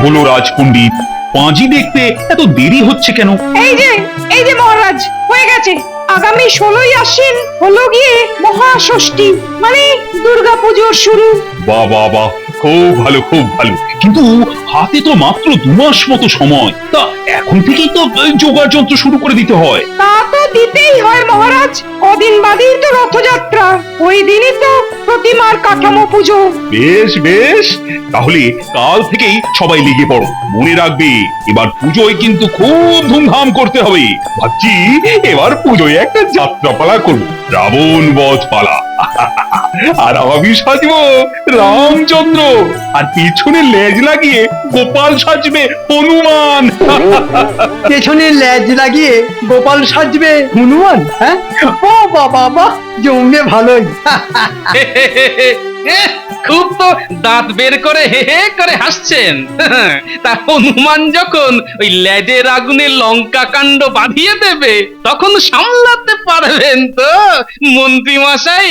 হলো রাজপণ্ডিত, পাঁজি দেখতে এত দেরি হচ্ছে কেন? এই যে মহারাজ, হয়ে গেছে। আগামী 16ই আশ্বিন হলো গিয়ে মহাষষ্ঠী, মানে দুর্গাপুজোর শুরু। বাহ বাহ বাহ, খুব ভালো খুব ভালো। কিন্তু হাতে তো মাত্র 2 মাস মতো সময়, তা এখন থেকেই তো জোগাড় যন্ত্র শুরু করে দিতে হয়। তা তো দিতেই হয় মহারাজ, কদিন বাদেই তো রথযাত্রা, ওই দিনই তো প্রতিমার কাঠামো পুজো। বেশ বেশ, তাহলে কাল থেকেই সবাই লেগে পড়ো। মনে রাখবে, এবার পুজোয় কিন্তু খুব ধুমধাম করতে হবে। ভাবছি এবার পুজোয় একটা যাত্রাপালা করবো, রাবণ বধ পালা। আর আমি সাজবো রামচন্দ্র, আর পিছনে লেজ লাগিয়ে গোপাল সাজবে হনুমান। পেছনে লেজ লাগিয়ে গোপাল সাজবে হনুমান। হ্যাঁ, ও বাবা বাহ, জমবে ভালোই। খুব তো দাঁত বের করে হে হে করে হাসছেন। তা হনুমান যখন ওই লেজের আগুনে লঙ্কা কাণ্ড বাঁধিয়ে দেবে, তখন সামলাতে পারবেন তো মন্ত্রী মশাই?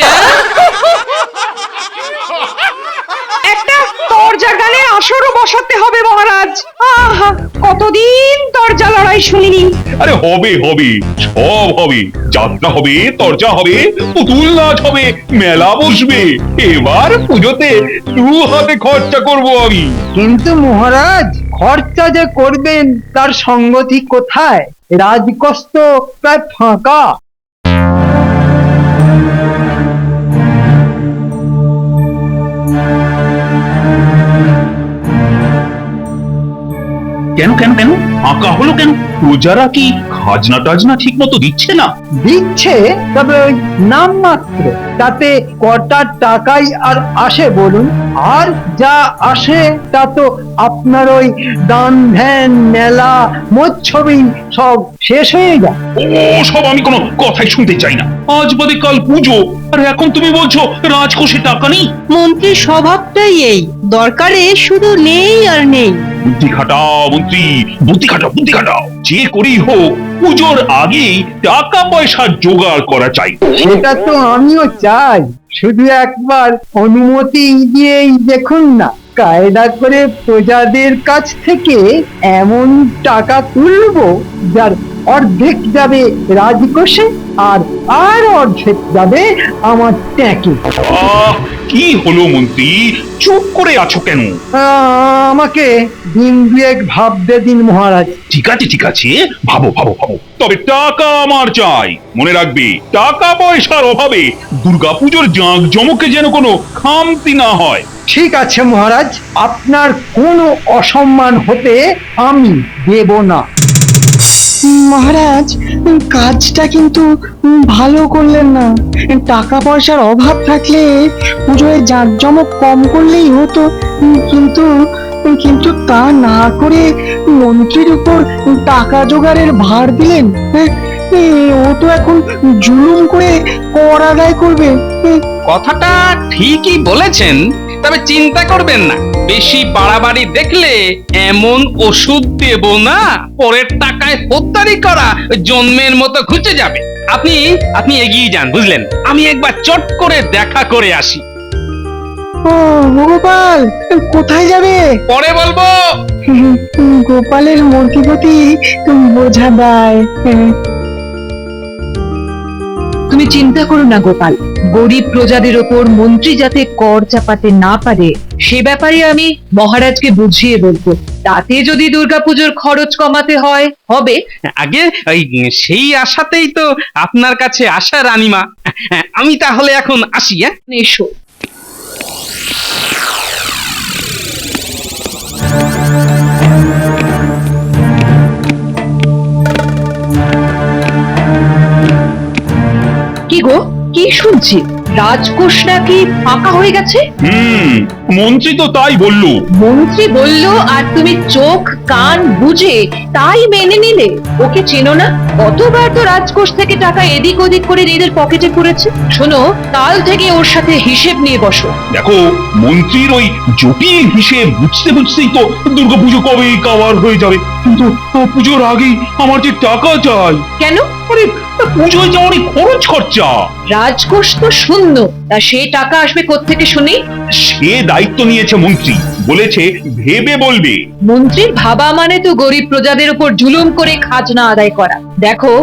একটা তরজা গানের আসরও বসাতে হবে মহারাজ। আহা, কতদিন তরজা লড়াই শুনিনি। আরে হবে হবে, সব হবে। যাত্রা হবে, তরজা হবে, পুতুল নাচ হবে, মেলা বসবে। এবার পুজোতে 2 হাতে খরচা করব আমি। কিন্তু মহারাজ, খরচা যে করবেন তার সঙ্গতি কোথায়? রাজকোষ তো প্রায় ফাঁকা। কেন কেন কেন ফাঁকা হলো কেন? প্রজারা কি খাজনা টাজনা ঠিক মতো দিচ্ছে না? দিচ্ছে, তবে ওই নাম মাত্র। তাতে কটা টাকাই আর আসে বলুন? আর যা আসে তা তো আপনার ওই দান ধ্যান মেলা মৎসবই সব শেষ হয়ে যায়। ও সব আমি কোনো কথাই শুনতে চাই না। আজ বাদে কাল পুজো, আর এখন তুমি বলছো রাজকোষে টাকা নেই? মন্ত্রীর স্বভাবটাই এই, দরকারে শুধু নেই আর নেই। বুদ্ধি খাটাও মন্ত্রী, বুদ্ধি খাটাও বুদ্ধি খাটাও। যে করেই হোক পুজোর আগেই টাকা পয়সা জোগাড় করা চাই। সেটা তো আমিও চাই, শুধু একবার অনুমতি দিয়েই দেখুন না, কায়দা করে প্রজাদের কাছ থেকে এমন টাকা তুলবো যার অর্ধেক যাবে রাজকোষে, আর অর্ধেক যাবে আমার ট্যাঁকে। কি হলো মন্ত্রী, চুপ করে আছো কেন? আমাকে দিন 2 ভাবতে দিন মহারাজ। ঠিক আছে ঠিক আছে, ভাবো ভাবো ভাবো। তবে টাকা আমার চাই। মনে রাখবে, টাকা পয়সার অভাবে দুর্গাপুজোর জাঁকজমকে যেন কোনো খামতি না হয়। ঠিক আছে মহারাজ, আপনার কোনো অসম্মান হতে আমি দেব না। মহারাজ, কাজটা কিন্তু ভালো করলেন না। টাকা পয়সার অভাব থাকলে পুজোয় জাঁকজমক কম করলেই হতো, কিন্তু কিন্তু তা না করে মন্ত্রীর উপর টাকা জোগাড়ের ভার দিলেন। ও তো এখন জুলুম করে কর আদায় করবে। কথাটা ঠিকই বলেছেন, তবে চিন্তা করবেন না, বেশি বাড়াবাড়ি দেখলে এমন ওষুধ দেব না, পরের টাকায় পোদ্দারি করা জন্মের মতো ঘুচে যাবে। আপনি এগিয়ে যান, বুঝলেন? আমি একবার চট করে দেখা করে আসি। ও গোপাল, কোথায় যাবে? পরে বলবো। গোপালের মূর্তিপতি বোঝা দেয়। তুমি চিন্তা করো না গোপাল, গরিব প্রজাদের ওপর মন্ত্রী যাতে কর চাপাতে না পারে সে ব্যাপারে আমি মহারাজকে বুঝিয়ে বলবো। তাতে যদি দুর্গাপুজোর খরচ কমাতে হয় হবে। আগে ওই সেই আশাতেই তো আপনার কাছে আসা রানীমা। আমি তাহলে এখন আসি। এসো। কি গো, কি শুনছি? রাজকোষ নাকি ফাঁকা হয়ে গেছে? মন্ত্রী তো তাই বললো। মন্ত্রী বললো আর তুমি চোখ কান বুঝে তাই মেনে নিলে? ওকে চেনো না? কতবার তো রাজকোষ থেকে টাকা এদিক ওদিক করে নিজের পকেটে পুরেছে। শোনো, কাল থেকে ওর সাথে হিসেব নিয়ে বসো। দেখো, মন্ত্রীর ওই জটিল হিসেব বুঝতে বুঝতেই তো দুর্গাপুজো কবেই কাবার হয়ে যাবে। কিন্তু পুজোর আগেই আমার যে টাকা চাই। কেন? আরে পুজোয় যাওয়ার এই খরচ খরচা, রাজকোষ তো শূন্য, তা সে টাকা আসবে কোত্থেকে শুনি? সে দায়িত্ব নিয়েছে মন্ত্রী, বলেছে ভেবে বলবে। মন্ত্রীর ভাবা মানে তো গরিব প্রজাদের উপর জুলুম করে খাজনা আদায় করা। দেখো,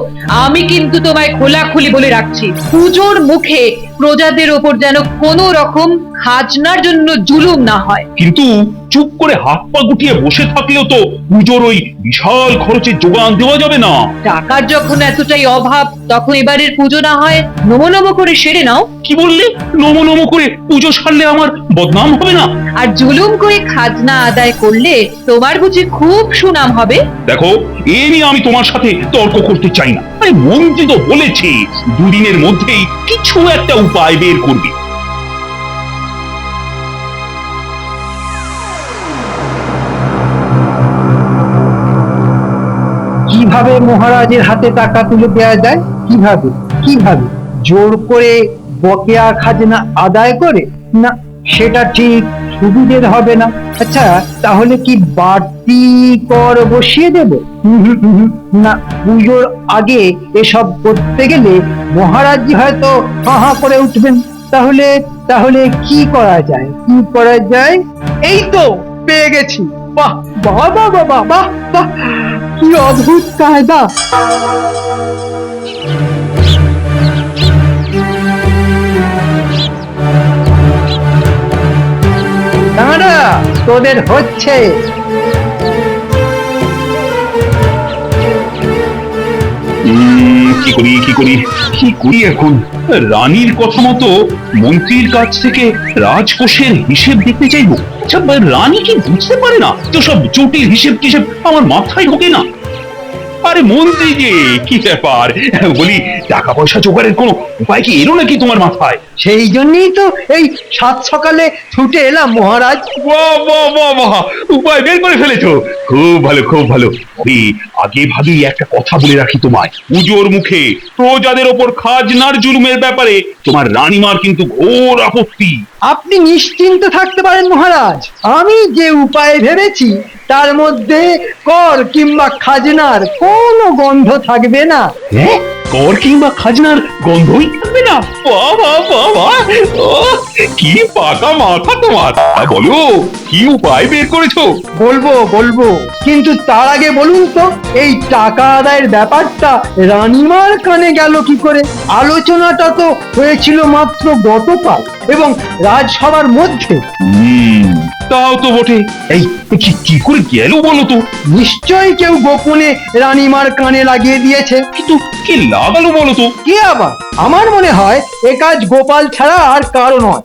আমি কিন্তু তোমায় খোলাখুলি বলে রাখছি, পুজোর মুখে প্রজাদের ওপর যেন কোনো রকম খাজনার জন্য জুলুম না হয়। কিন্তু চুপ করে হাত পা গুটিয়ে বসে থাকলেও তো পুজোর ওই বিশাল খরচের যোগান দেওয়া যাবে না। টাকার যখন এতটাই অভাব, তখন এবারের পুজো না হয় নমো নমো করে সেরে নাও। কি বললে? নমো নমো করে পুজো সারলে আমার বদনাম হবে না? আর জুলুম করে খাজনা আদায় করলে তোমার বুঝি খুব সুনাম হবে? দেখো, এ নিয়ে আমি তোমার সাথে তর্ক করতে চাই না। আরে মন্ত্রী তো বলেছে দুদিনের মধ্যেই কিছু একটা উপায় বের করবে। কিভাবে মহারাজের হাতে টাকা তুলে দেওয়া যায়? কিভাবে কিভাবে জোর করে বকেয়া খাজনা আদায় করে? না, সেটা ঠিক সুবিধের হবে না। আচ্ছা, তাহলে কি বাড়তি কর বসিয়ে দেব? না, পুজোর আগে এসব করতে গেলে মহারাজ হয়তো হা হা করে উঠবেন। তাহলে তাহলে কি করা যায়? কি করা যায়? এই তো পেয়ে গেছি। বাহ বাহ বাহ বাহ বাহ বাহ বাহ, কি অদ্ভুত কায়দা! দাঁড়া, তোদের হচ্ছে। কি করি কি করি কি করি এখন? রানীর কথা মতো মন্ত্রীর কাছ থেকে রাজকোষের হিসেব দেখতে চাইবো? আচ্ছা, রানী কি বুঝতে পারে না তো সব জটিল হিসেব টিসেব আমার মাথায় ঢোকে না? আরে মন্ত্রী যে, কি ব্যাপার বলি, টাকা পয়সা জোগাড়ের কোনো উপায় কি এলো নাকি তোমার মাথায়? সেই জন্যই তো এই সাত সকালে ছুটে এলাম মহারাজ। বাহ বাহ বাহ বাহ, উপায় বের করে ফেলেছো, খুব ভালো খুব ভালো। ওই আগে ভাবি একটা কথা বলে রাখি তোমায়, পুজোর মুখে প্রজাদের ওপর খাজনার জুলুমের ব্যাপারে তোমার রানীমার কিন্তু ঘোর আপত্তি। আপনি নিশ্চিন্ত থাকতে পারেন মহারাজ, আমি যে উপায় ভেবেছি তার মধ্যে কর কিংবা খাজনার কোনো গন্ধ থাকবে না। হ্যাঁ, কর কিংবা খাজনার গন্ধই থাকবে না? বাহ বাহ বাহ বাহ, ও, কি পাকা মাথা তোমার! বলো, কি উপায় বের করেছো? বলবো বলবো, কিন্তু তার আগে বলুন তো, এই টাকা আদায়ের ব্যাপারটা রানীমার কানে গেল কি করে? আলোচনাটা তো হয়েছিল মাত্র গতকাল এবং রাজসভার মধ্যে। তাও তো বটে। এই কি করে গেল বলো তো? নিশ্চয়ই কেউ গোপনে রানীমার কানে লাগিয়ে দিয়েছে। কিন্তু কি লাগালো বলো তো? কি আবার? আমার মনে হয় এ কাজ গোপাল ছাড়া আর কারো নয়।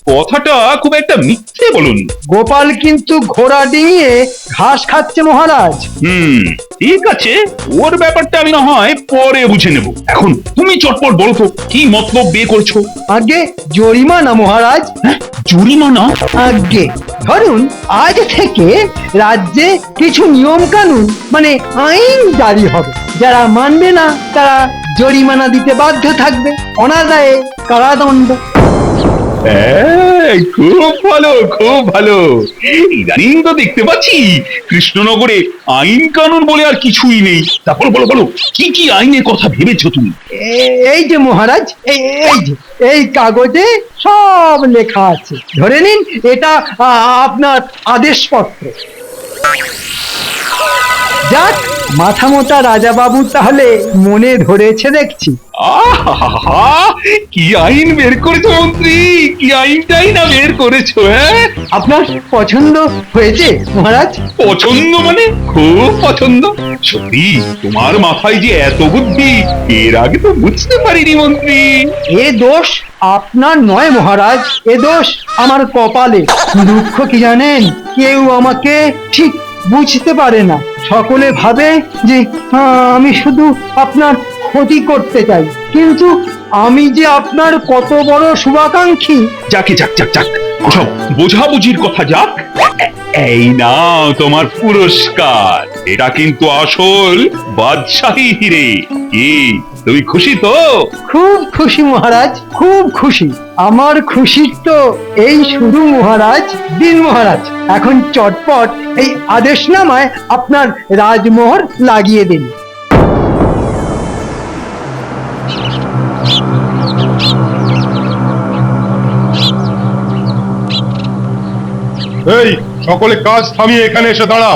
কথাটা খুব একটা মিথ্যে বলুন। গোপাল কিন্তু ঘোড়া ডিঙিয়ে ঘাস খাচ্ছে মহারাজ। ঠিক আছে, ওর ব্যাপারটা আমি না হয় পরে বুঝে নেব। এখন তুমি চটপট বলো তো, কি মতলব বের করছো? আগে জরিমানা মহারাজ। জরিমানা? আগে ধরুন, আজ থেকে রাজ্যে কিছু নিয়ম কানুন মানে আইন জারি হবে, যারা মানবে না তারা জরিমানা দিতে বাধ্য থাকবে, অনাদায়ে কারাদণ্ড। খুব ভালো খুব ভালো। ইদানিং তো দেখতে পাচ্ছি কৃষ্ণনগরে আইন কানুন বলে আর কিছুই নেই। তারপর বলো বলো, কি কি আইনের কথা ভেবেছো তুমি? এই যে মহারাজ, এই যে এই কাগজে সব লেখা আছে, ধরে নিন এটা আপনার আদেশপত্র। যাক, মাথা মোটা রাজা বাবু তাহলে মনে ধরেছে দেখছি। আহা, কি আইন বের করেছো মন্ত্রী, কি আইনটাই না বের করেছো! হ্যাঁ, আপনার পছন্দ হয়েছে মহারাজ? পছন্দ মানে খুব পছন্দ। সত্যি তোমার মাথায় যে এত বুদ্ধি, এর আগে তো বুঝতে পারিনি মন্ত্রী। এ দোষ আপনার নয় মহারাজ, এ দোষ আমার কপালে। দুঃখ কি জানেন, কেউ আমাকে ঠিক বুঝতে পারে না। সকলে ভাবে যে আমি শুধু আপনার ক্ষতি করতে চাই, কিন্তু আমি যে আপনার কত বড় শুভাকাঙ্ক্ষী। যাকে যাক যাক যাক, ওসব বোঝাবুঝির কথা যাক। এই নাও তোমার পুরস্কার। এটা কিন্তু আসল বাদশাহী হিরে। কি তুমি খুশি তো? খুব খুশি মহারাজ, খুব খুশি। আমার খুশির তো এই শুরু মহারাজ। দিন মহারাজ, এখন চটপট এই আদেশনামায় আপনার রাজমোহর লাগিয়ে দিন। এই সকলে কাজ থামিয়ে এখানে এসে দাঁড়া।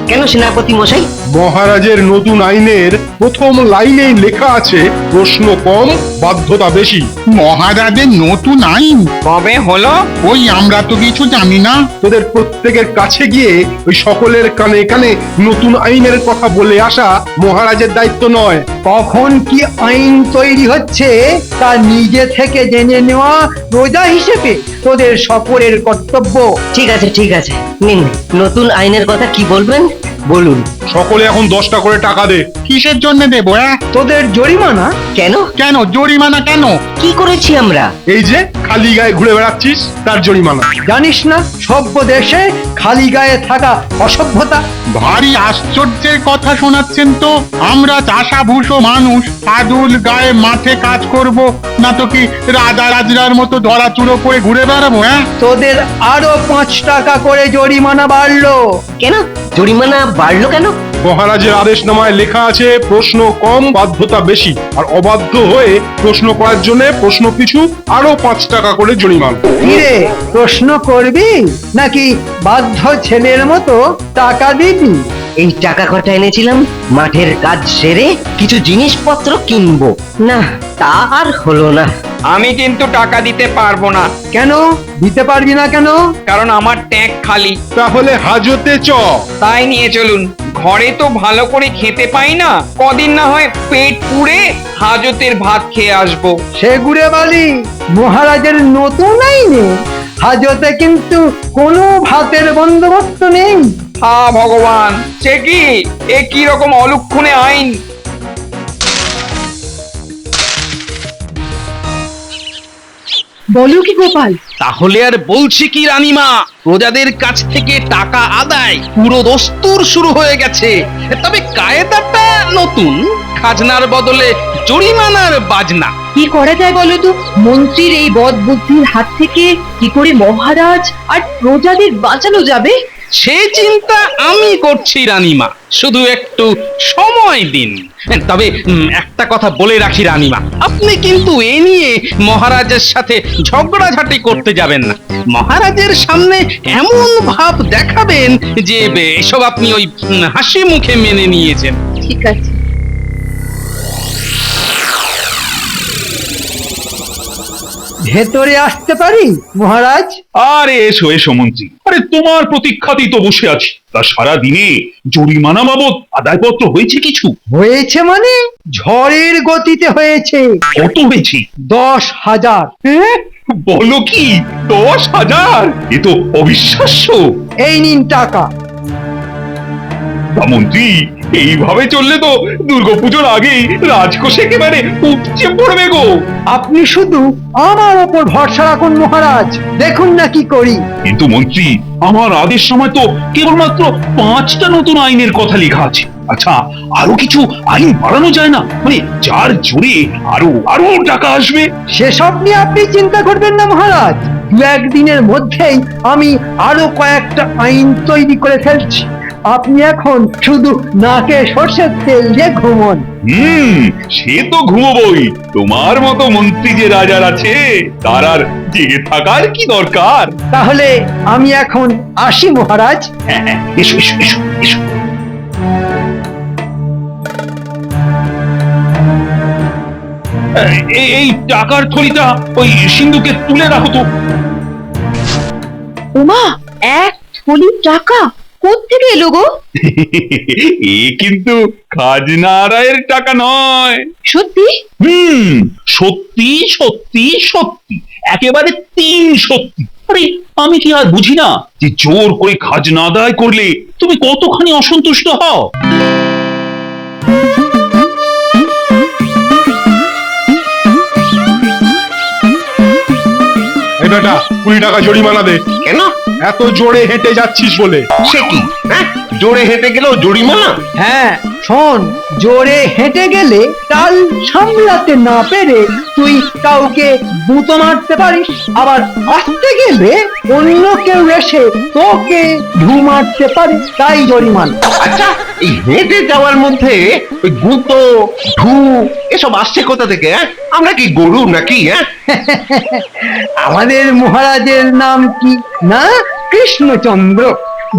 কেন সেনাপতি মশাই? মহারাজের নতুন আইনের প্রথম লাইনেই লেখা আছে প্রশ্ন কম বাধ্যতা বেশি। মহারাজের নতুন আইন কবে হলো? ওই আমরা তো কিছু জানি না। তোদের প্রত্যেকের কাছে গিয়ে ওই সকলের কানে কানে নতুন আইনের কথা বলে আসা মহারাজের দায়িত্ব নয়। কখন কি আইন তৈরি হচ্ছে তা নিজে থেকে জেনে নেওয়া প্রজা হিসেবে তোদের সকলের কর্তব্য। ঠিক আছে ঠিক আছে, নিন নতুন আইনের কথা কি বলবেন বলুন। সকলে এখন 10টা করে টাকা দে। কিসের জন্য দেবো? তোদের জরিমানা কেন? কেন জরিমানা কেন? কি করেছি আমরা? এই যে খালি গায়ে ঘুরে বেড়াচ্ছিস তার জরিমানা। জানিস না সভ্য দেশে খালি গায়ে থাকা অসভ্যতা। ভারী আশ্চর্যের কথা শোনাচ্ছেন তো। আমরা চাষাভূষো মানুষ আদুল গায়ে মাঠে কাজ করব না তো কি রাজা রাজরার মতো ধরা চুরো করে ঘুরে বেড়াবো? তোদের আরো 5 টাকা করে জরিমানা বাড়লো। কেন জরিমানা বাড়লো কেন? মহারাজের আদেশনামায় লেখা আছে প্রশ্ন কম বাধ্যতা বেশি, আর অবাধ্য হয়ে প্রশ্ন করার জন্য প্রশ্ন পিছু আরো 5 টাকা করে জরিমানা। কিরে প্রশ্ন করবি নাকি বাধ্য ছেলের মতো টাকা দিবি? এই টাকা কটা এনেছিলাম মাঠের কাজ সেরে কিছু জিনিসপত্র কিনবো। না তা আর হলো না। আমি কিন্তু টাকা দিতে পারবো না, কেন দিতে পারবি না কেন? কারণ আমার ট্যাঙ্ক খালি। তাহলে হাজতে চ। তাই নিয়ে চলুন, ঘরে তো ভালো করে খেতে পাই না, কদিন না হয় পেট পুড়ে হাজতের ভাত খেয়ে আসবো। সে গুড়ে বালি, মহারাজের নতুন আইনে হাজতে কিন্তু কোনো ভাতের বন্দোবস্ত নেই। হা ভগবান, সে কি, এ কি রকম অলক্ষণে আইন! বলো কি গোপাল? তাহলে আর বলছি কি রানীমা, প্রজাদের কাছ থেকে টাকা আদায় পুরো দস্তুর শুরু হয়ে গেছে। তবে কায়দাটা নতুন, খাজনার বদলে জরিমানার বাজনা। কি করা যায় বলো তো? মন্ত্রীর এই বদ বুদ্ধির হাত থেকে কি করে মহারাজ আর প্রজাদের বাঁচানো যাবে? সে চিন্তা আমি করছি রানীমা, শুধু একটু সময় দিন। তবে একটা কথা বলে রাখি রানীমা, আপনি কিন্তু এ নিয়ে মহারাজের সাথে ঝগড়াঝাটি করতে যাবেন না। মহারাজের সামনে এমন ভাব দেখাবেন যে এসব আপনি ওই হাসি মুখে মেনে নিয়েছেন। ঠিক আছে। ভেতরে আসতে পারি মহারাজ? আরে এসো এসো মন্ত্রী, আরে তোমার প্রতীক্ষাতেই তো বসে আছি। তা সারা দিনে জরিমানা বাবদ আদায়পত্র হয়েছে কিছু? হয়েছে মানে ঝড়ের গতিতে হয়েছে। কত হয়েছে? 10,000। বলো কি, 10,000? এ তো অবিশ্বাস্য। এই নিন টাকা। তা মন্ত্রী, এইভাবে চললে তো দুর্গাপুজোর আগেই রাজকোষ একেবারে উপচে পড়বে গো। আপনি শুধু আমার ওপর ভরসা রাখুন মহারাজ, দেখুন না কি করি। কিন্তু মন্ত্রী, আমার আদেশ সময় তো কেবলমাত্র 5টা নতুন আইনের কথা লেখা আছে। আচ্ছা, আরো কিছু আইন বাড়ানো যায় না? মানে যার জোরে আরো আরো টাকা আসবে। সেসব নিয়ে আপনি চিন্তা করবেন না মহারাজ, 2-1 দিনের মধ্যেই আমি আরো কয়েকটা আইন তৈরি করে ফেলছি। আপনি এখন শুধু নাকে সর্ষের তেল দিয়ে ঘুমন। সে তো ঘুমোবই। তোমার মতো মন্ত্রী যে রাজার আছে, তার আর জেগে থাকার কি দরকার? তাহলে আমি এখন আসি মহারাজ। হ্যাঁ হ্যাঁ, এসো এসো এসো এসো। এই টাকার থলিটা ওই সিন্ধুকে তুলে রাখো তো। উমা, 1 থলি টাকা কোত্থেকে এলো গো? এ কিন্তু খাজনা আদায়ের টাকা নয়। সত্যি? সত্যি সত্যি সত্যি, একেবারে 3 সত্যি। আরে আমি কি আর বুঝি না যে জোর করে খাজনা আদায় করলে তুমি কতখানি অসন্তুষ্ট হও? এই বেটা 20 টাকা জরিমানা দে। কেন? এত জোরে হেঁটে যাচ্ছিস বলে। সে কি, হ্যাঁ? জোরে হেঁটে গেলেও জরিমানা? হ্যাঁ শোন, জোরে হেঁটে গেলে টাল সামলাতে না পেরে তুই কাউকে গুঁতো মারতে পারিস, আবার আসতে গেলে অন্য কেউ এসে তোকে ঢু মারতে পারে, তাই জরিমানা। আচ্ছা, এই হেঁটে যাওয়ার মধ্যে ওই গুঁতো, ঢু এসব আসছে কোথা থেকে? হ্যাঁ, আমরা কি গরু নাকি? হ্যাঁ, আমাদের মহারাজের নাম কি না? কৃষ্ণচন্দ্র।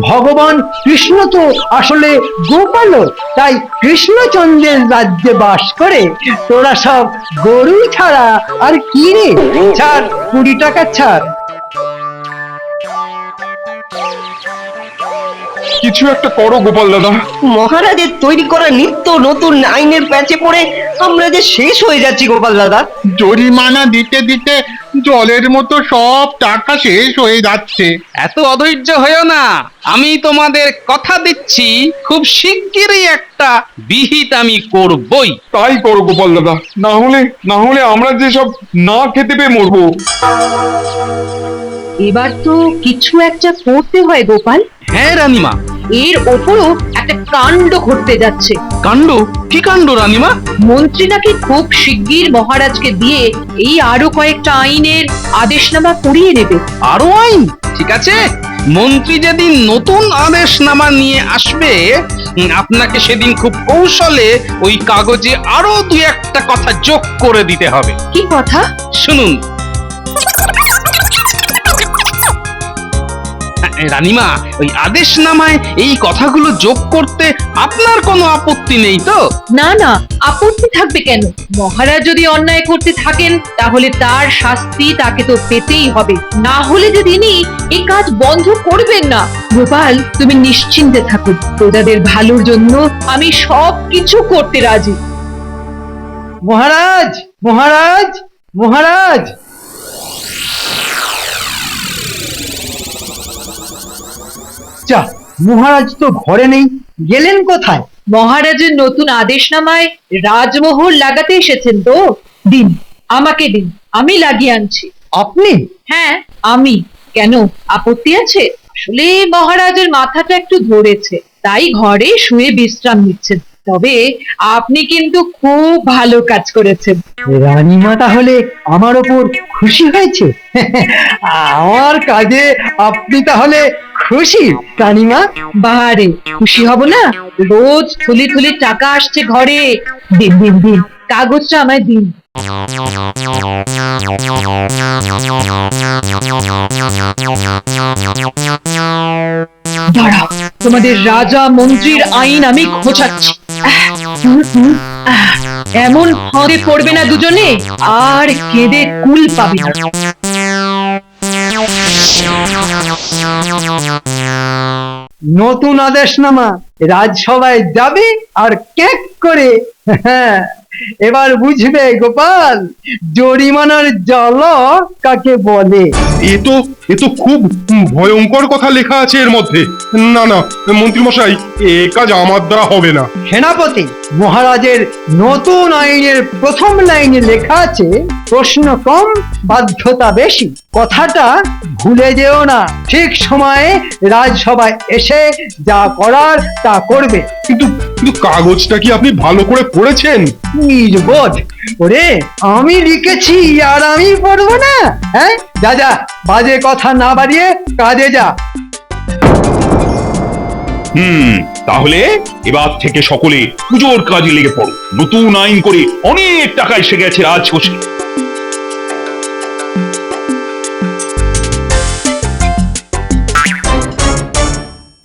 ভগবান কৃষ্ণ তো আসলে গোপালক, তাই কৃষ্ণচন্দ্রের রাজ্যে বাস করে তোরা সব গরু ছাড়া আর কি রে? ছাড়, 20 টাকা ছাড়। কিছু একটা করো গোপাল দাদা। মহারাজের তৈরি করা নিত্য নতুন আইনের প্যাচে পড়ে আমরা যে শেষ হয়ে যাচ্ছি গোপাল দাদা। জরিমানা দিতে দিতে জলের মতো সব টাকা শেষ হয়ে যাচ্ছে। এত অধৈর্য হয়েও না, আমি তোমাদের কথা দিচ্ছি খুব শিগগিরই একটা বিহিত আমি করবই। তাই করো গোপাল দাদা, না হলে আমরা যে সব না খেতে পেয়ে মরবো। এবার তো কিছু একটা করতে হয় গোপাল। হ্যাঁ রানীমা। এর ওপরও একটা কাণ্ড ঘটতে যাচ্ছে। কাণ্ড? কি কাণ্ড রানীমা? মন্ত্রী নাকি খুব শিগগির মহারাজকে দিয়ে এই আরো কয়েকটা আইনের আদেশনামা করিয়ে নেবে। আরো আইন? ঠিক আছে, মন্ত্রী যেদিন নতুন আদেশনামা নিয়ে আসবে, আপনাকে সেদিন খুব কৌশলে ওই কাগজে আরো 2-1টা কথা যোগ করে দিতে হবে। কি কথা? শুনুন রানীমা, ওই আদেশনামায় এই কথাগুলো যোগ করতে আপনার কোনো আপত্তি নেই তো? না না, আপত্তি থাকবে কেন? মহারাজ যদি অন্যায় করতে থাকেন তাহলে তার শাস্তি তাকে তো পেতেই হবে, না হলে যে তিনি এই কাজ বন্ধ করবেন না। গোপাল, তুমি নিশ্চিন্তে থাকুন, প্রজাদের ভালোর জন্য আমি সব কিছু করতে রাজি। মহারাজ, মহারাজ, মহারাজ! যা, মহারাজ তো ঘরে নেই, গেলেন কোথায়? মহারাজের নতুন আদেশনামায় রাজমোহর লাগাতে এসেছেন তো? দিন, আমাকে দিন, আমি লাগিয়ে আনছি। আপনি? হ্যাঁ আমি। কেন, আপত্তি আছে? আসলে মহারাজের মাথাটা একটু ধরেছে, তাই ঘরে শুয়ে বিশ্রাম নিচ্ছেন। তবে আপনি কিন্তু খুব ভালো কাজ করেছেন। রানীমা তাহলে আমার ওপর খুশি হয়েছে? আমার কাজে আপনি তাহলে খুশি রানীমা? বাহারে, খুশি হব না? রোজ থলি থলি টাকা আসছে ঘরে। দিন দিন দিন, কাগজটা আমায় দিন। দাঁড়াও, তোমাদের রাজা মন্ত্রীর আইন আমি খোঁচাচ্ছি। এমন ফাঁদে পড়বে না দুজনে, আর কেঁদে কুল পাবে না। নতুন আদেশনামা রাজসভায় যাবে আর ক্যাক করে। এবার বুঝবে গোপাল, জরিমানার জ্বালা কাকে বলে। এ তো খুব ভয়ঙ্কর কথা লেখা আছে এর মধ্যে। না মন্ত্রী মশাই, এ কাজ আমার দ্বারা হবে না। সেনাপতি, মহারাজের নতুন আইনের প্রথম লাইনে লেখা আছে, প্রশ্ন কম, বাধ্যতা বেশি। কথাটা ভুলে যেও না। ঠিক সময়ে রাজসভায় এসে যা করার তা করবে। কিন্তু কাগজটা কি আপনি ভালো করে পড়েছেন? নির্বোধ! ওরে, আমি লিখেছি আর আমি পড়বো না? হ্যাঁ, যা যা, বাজে কথা না বাড়িয়ে কাজে যা। তাহলে এবার থেকে সকলে পুজোর কাজে লেগে পড়ো। নতুন আইন করে অনেক টাকা এসে গেছে রাজকোষে।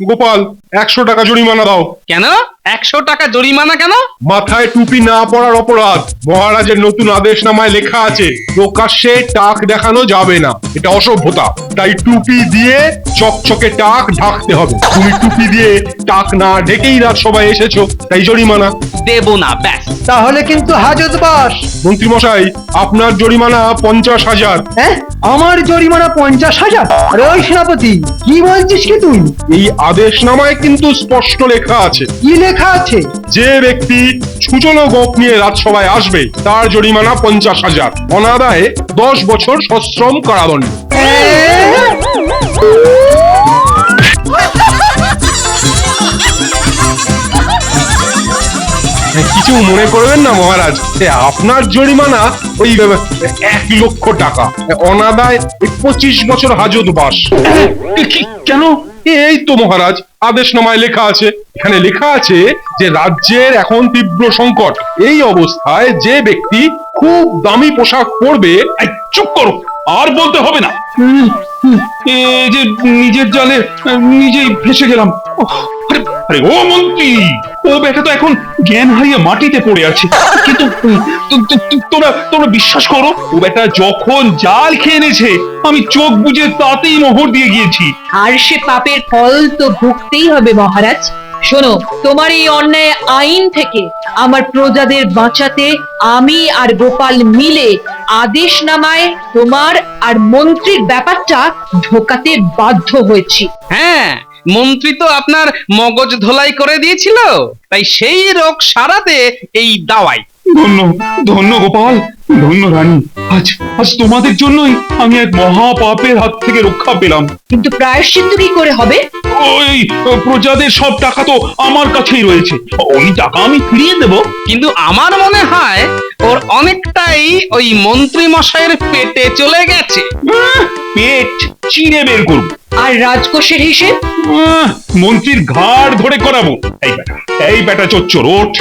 গোপাল, 100 টাকা জরিমানা দাও। কেন 100 টাকা জরিমানা কেন? মাথায় টুপি না পরার অপরাধ। মহারাজের নতুন আদেশনামায় লেখা আছে, প্রকাশ্যে টাক দেখানো যাবে না, এটা অসভ্যতা। তাই টুপি দিয়ে চকচকে টাক ঢাকতে হবে। তুমি টুপি দিয়ে টাক না ঢেকেই রাজসভায় এসেছো, তাই জরিমানা। দেব না, ব্যাস। তাহলে কিন্তু হাজত বাস। মন্ত্রী মশাই, আপনার জরিমানা 50,000। হ্যাঁ, আমার জরিমানা 50,000? আরে ওই সেনাপতি, কি বলছিস কি তুই? এই আদেশনামায় কিন্তু স্পষ্ট লেখা আছে। কি লেখা আছে? যে ব্যক্তি ছুচলো গোপ নিয়ে রাজসভায় আসবে তার জরিমানা 50,000, অনাদায়ে 10 বছর সশ্রম কারাদণ্ড। কিছু মনে করবেন না মহারাজ, আপনার জরিমানা ওই 1,00,000 টাকা, অনাদায় 25 বছর হাজত বাস। কেন? এই তো মহারাজ, আদেশনামায় লেখা আছে, এখানে লেখা আছে যে রাজ্যের এখন তীব্র সংকট। এই অবস্থায় যে ব্যক্তি খুব দামি পোশাক পরবে। এই, চুপ করো, আর বলতে হবে না। এই যে নিজের জালে নিজেই ফেসে গেলাম। আরে আরে, ও মন্ত্রী, ও বেটা তো এখন জ্ঞান হারিয়ে মাটিতে পড়ে আছে। কিন্তু তোমরা বিশ্বাস করো, ও বেটা যখন জাল খেয়ে এনেছে আমি চোখ বুজে তাতেই মোহর দিয়ে গিয়েছি। আর সে পাপের ফল তো ভুগতেই হবে মহারাজ। শোনো, তোমার এই অন্যায় আইন থেকে আমার প্রজাদের বাঁচাতে আমি আর গোপাল মিলে আদেশনামায় তোমার আর মন্ত্রীর ব্যাপারটা ঢোকাতে বাধ্য হয়েছি। হ্যাঁ, মন্ত্রী তো আপনার মগজ ধোলাই করে দিয়েছিল, তাই সেই রোগ সারাতে এই দাওয়াই। ধন্য ধন্য গোপাল, ধন্য রানী। আজ আজ তোমাদের জন্যই আমি এক মহা পাপের হাত থেকে রক্ষা পেলাম। কিন্তু প্রায়শ্চিত্ত কি করে হবে? ওই প্রজাদের সব টাকা তো আমার কাছেই রয়েছে, ওই টাকা আমি ফিরিয়ে দেব। কিন্তু আমার মনে হয় ওর অনেকটাই ওই মন্ত্রী মশাইয়ের পেটে চলে গেছে। পেট চিড়ে বের করবো। আর রাজকোষের হিসেব? মন্ত্রীর ঘাড় ধরে করাবো। এই বেটা চচ্চর, ওঠ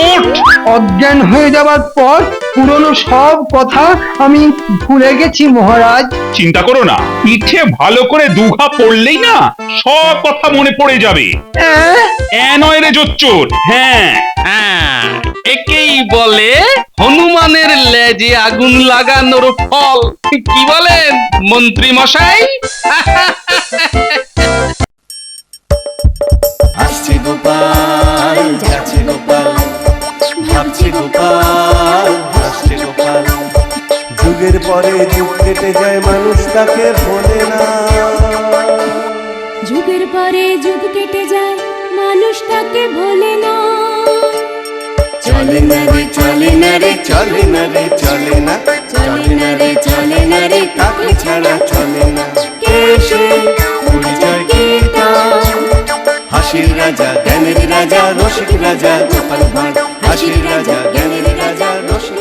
ওঠ। অজ্ঞান হয়ে যাবার পর পুরনো সব কথা আমি ভুলে গেছি মহারাজ। চিন্তা করো না, পিঠে ভালো করে দুঘা পড়লেই না সব কথা মনে পড়ে যাবে। নয় রে চচ্চর, হ্যাঁ। হ্যাঁ, একেই বলে হনুমানের লেজে আগুন লাগানোর ফল। কি বলেন মন্ত্রী মশাই? আসছে গোপাল, যাচ্ছে গোপাল, ভাবছে গোপাল, হাসছে গোপাল। যুগের পরে যুগ কেটে যায়, মানুষ তাকে ভোলে না। যুগের পরে যুগ কেটে যায়, মানুষ তাকে ভোলে না। চলে না রে, চলে না রে, চলে না রে, চলে না, চলে না রে, চলে না রে, তাকে ছাড়া চলে না। কে সে? পরিচয় কি তার? হাসির রাজা, জ্ঞানের রাজা, রসিক রাজা গোপাল ভাঁড়। হাসির রাজা, জ্ঞানের রাজা, রসিক